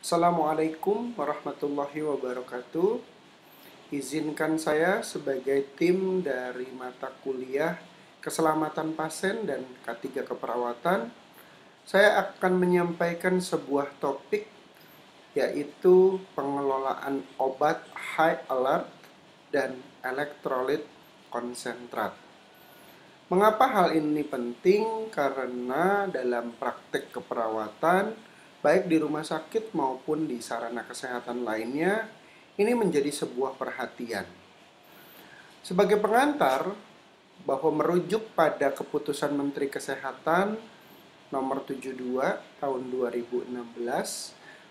Assalamualaikum warahmatullahi wabarakatuh. Izinkan saya sebagai tim dari mata kuliah Keselamatan Pasien dan K3 Keperawatan, saya akan menyampaikan sebuah topik yaitu pengelolaan obat high alert dan elektrolit konsentrat. Mengapa hal ini penting? Karena dalam praktek keperawatan, baik di rumah sakit maupun di sarana kesehatan lainnya, ini menjadi sebuah perhatian. Sebagai pengantar, bahwa merujuk pada keputusan Menteri Kesehatan nomor 72 tahun 2016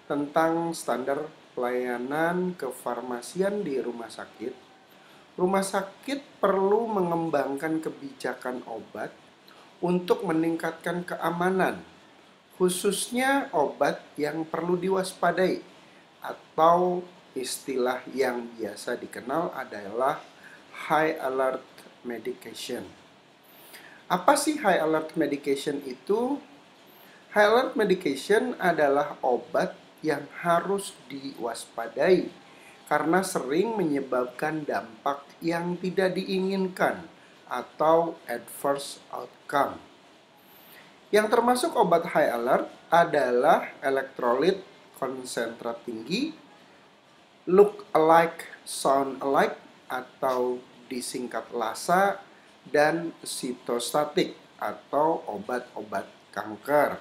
tentang standar pelayanan kefarmasian di rumah sakit perlu mengembangkan kebijakan obat untuk meningkatkan keamanan, khususnya obat yang perlu diwaspadai atau istilah yang biasa dikenal adalah high alert medication. Apa sih high alert medication itu? High alert medication adalah obat yang harus diwaspadai karena sering menyebabkan dampak yang tidak diinginkan atau adverse outcome. Yang termasuk obat high alert adalah elektrolit konsentrat tinggi, look alike, sound alike atau disingkat LASA, dan sitostatik atau obat-obat kanker.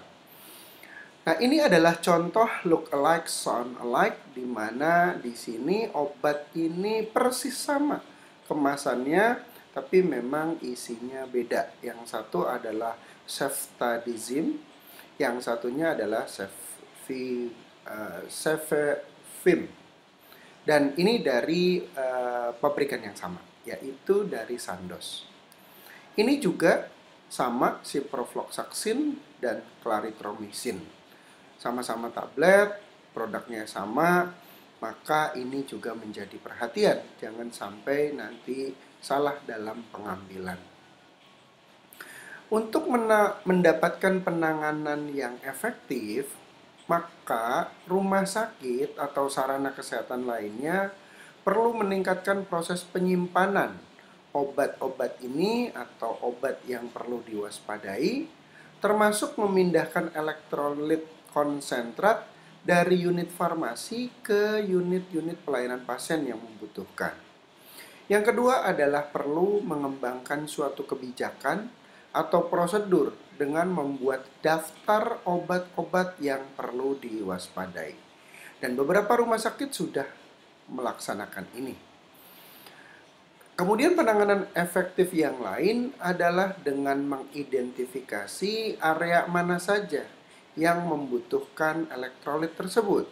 Nah, ini adalah contoh look alike, sound alike, di mana di sini obat ini persis sama kemasannya, tapi memang isinya beda. Yang satu adalah ceftadizim, yang satunya adalah cefepime. Dan ini dari pabrikan yang sama, yaitu dari Sandoz. Ini juga sama ciprofloxacin dan clarithromycin. Sama-sama tablet, produknya sama, maka ini juga menjadi perhatian. Jangan sampai nanti salah dalam pengambilan. Untuk mendapatkan penanganan yang efektif, maka rumah sakit atau sarana kesehatan lainnya perlu meningkatkan proses penyimpanan obat-obat ini atau obat yang perlu diwaspadai, termasuk memindahkan elektrolit konsentrat dari unit farmasi ke unit-unit pelayanan pasien yang membutuhkan. Yang kedua adalah perlu mengembangkan suatu kebijakan atau prosedur dengan membuat daftar obat-obat yang perlu diwaspadai. Dan beberapa rumah sakit sudah melaksanakan ini. Kemudian penanganan efektif yang lain adalah dengan mengidentifikasi area mana saja yang membutuhkan elektrolit tersebut,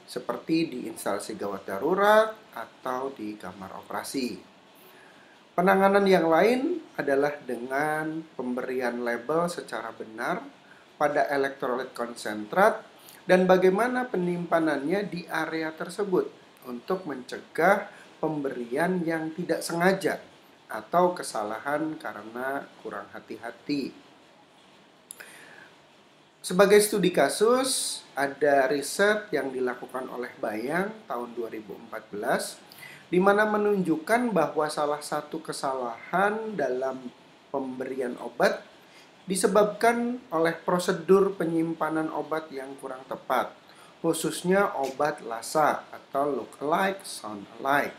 seperti di instalasi gawat darurat atau di kamar operasi. Penanganan yang lain adalah dengan pemberian label secara benar pada elektrolit konsentrat dan bagaimana penyimpanannya di area tersebut untuk mencegah pemberian yang tidak sengaja atau kesalahan karena kurang hati-hati. Sebagai studi kasus, ada riset yang dilakukan oleh Bayang tahun 2014 di mana menunjukkan bahwa salah satu kesalahan dalam pemberian obat disebabkan oleh prosedur penyimpanan obat yang kurang tepat, khususnya obat LASA atau look alike, sound alike,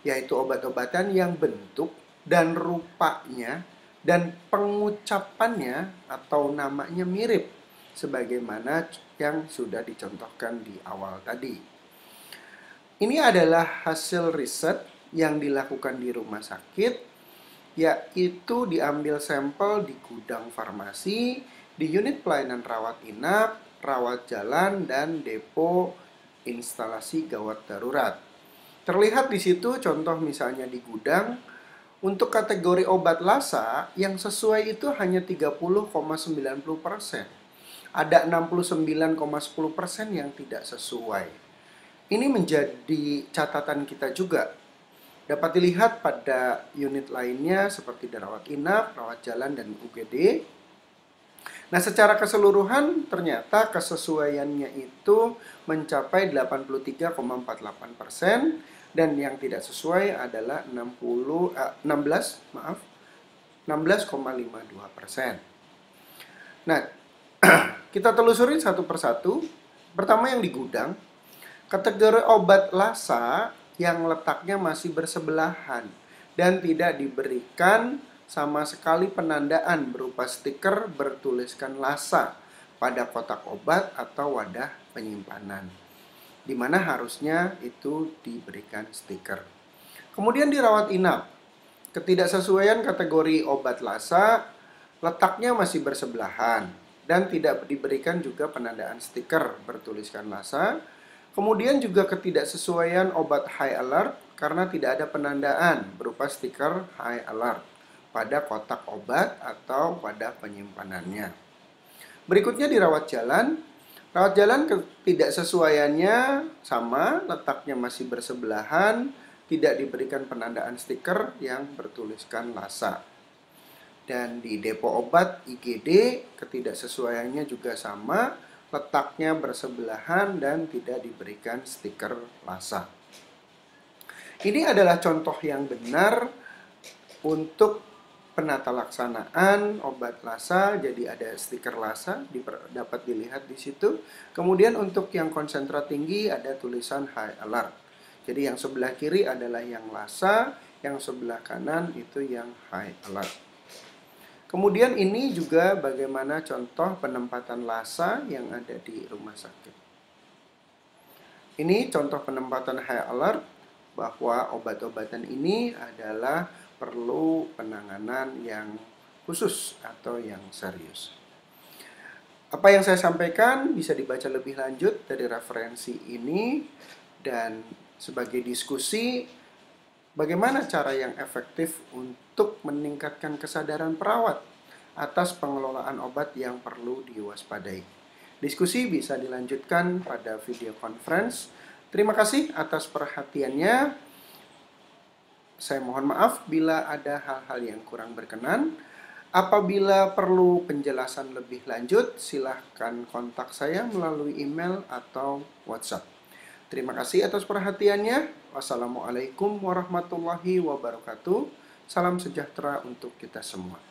yaitu obat-obatan yang bentuk dan rupanya dan pengucapannya atau namanya mirip, sebagaimana yang sudah dicontohkan di awal tadi. Ini adalah hasil riset yang dilakukan di rumah sakit, yaitu diambil sampel di gudang farmasi, di unit pelayanan rawat inap, rawat jalan, dan depo instalasi gawat darurat. Terlihat di situ contoh misalnya di gudang, untuk kategori obat LASA yang sesuai itu hanya 30,90%. Ada 69,10% yang tidak sesuai. Ini menjadi catatan kita juga. Dapat dilihat pada unit lainnya seperti rawat inap, rawat jalan, dan UGD. Nah, secara keseluruhan ternyata kesesuaiannya itu mencapai 83,48% dan yang tidak sesuai adalah 16,52%. Nah, kita telusuri satu persatu. Pertama yang di gudang, kategori obat Lasa yang letaknya masih bersebelahan dan tidak diberikan sama sekali penandaan berupa stiker bertuliskan Lasa pada kotak obat atau wadah penyimpanan, di mana harusnya itu diberikan stiker. Kemudian dirawat inap, ketidaksesuaian kategori obat Lasa letaknya masih bersebelahan dan tidak diberikan juga penandaan stiker bertuliskan Lasa. Kemudian juga ketidaksesuaian obat high alert karena tidak ada penandaan berupa stiker high alert pada kotak obat atau pada penyimpanannya. Berikutnya dirawat jalan. Rawat jalan ketidaksesuaiannya sama, letaknya masih bersebelahan, tidak diberikan penandaan stiker yang bertuliskan Lasa. Dan di depo obat IGD ketidaksesuaiannya juga sama, letaknya bersebelahan dan tidak diberikan stiker Lasa. Ini adalah contoh yang benar untuk penata laksanaan obat Lasa. Jadi ada stiker Lasa dapat dilihat di situ. Kemudian untuk yang konsentrat tinggi ada tulisan high alert. Jadi yang sebelah kiri adalah yang Lasa, yang sebelah kanan itu yang high alert. Kemudian ini juga bagaimana contoh penempatan Lasa yang ada di rumah sakit. Ini contoh penempatan high alert bahwa obat-obatan ini adalah perlu penanganan yang khusus atau yang serius. Apa yang saya sampaikan bisa dibaca lebih lanjut dari referensi ini, dan sebagai diskusi bagaimana cara yang efektif untuk meningkatkan kesadaran perawat atas pengelolaan obat yang perlu diwaspadai. Diskusi bisa dilanjutkan pada video conference. Terima kasih atas perhatiannya. Saya mohon maaf bila ada hal-hal yang kurang berkenan. Apabila perlu penjelasan lebih lanjut, silahkan kontak saya melalui email atau WhatsApp. Terima kasih atas perhatiannya. Wassalamualaikum warahmatullahi wabarakatuh. Salam sejahtera untuk kita semua.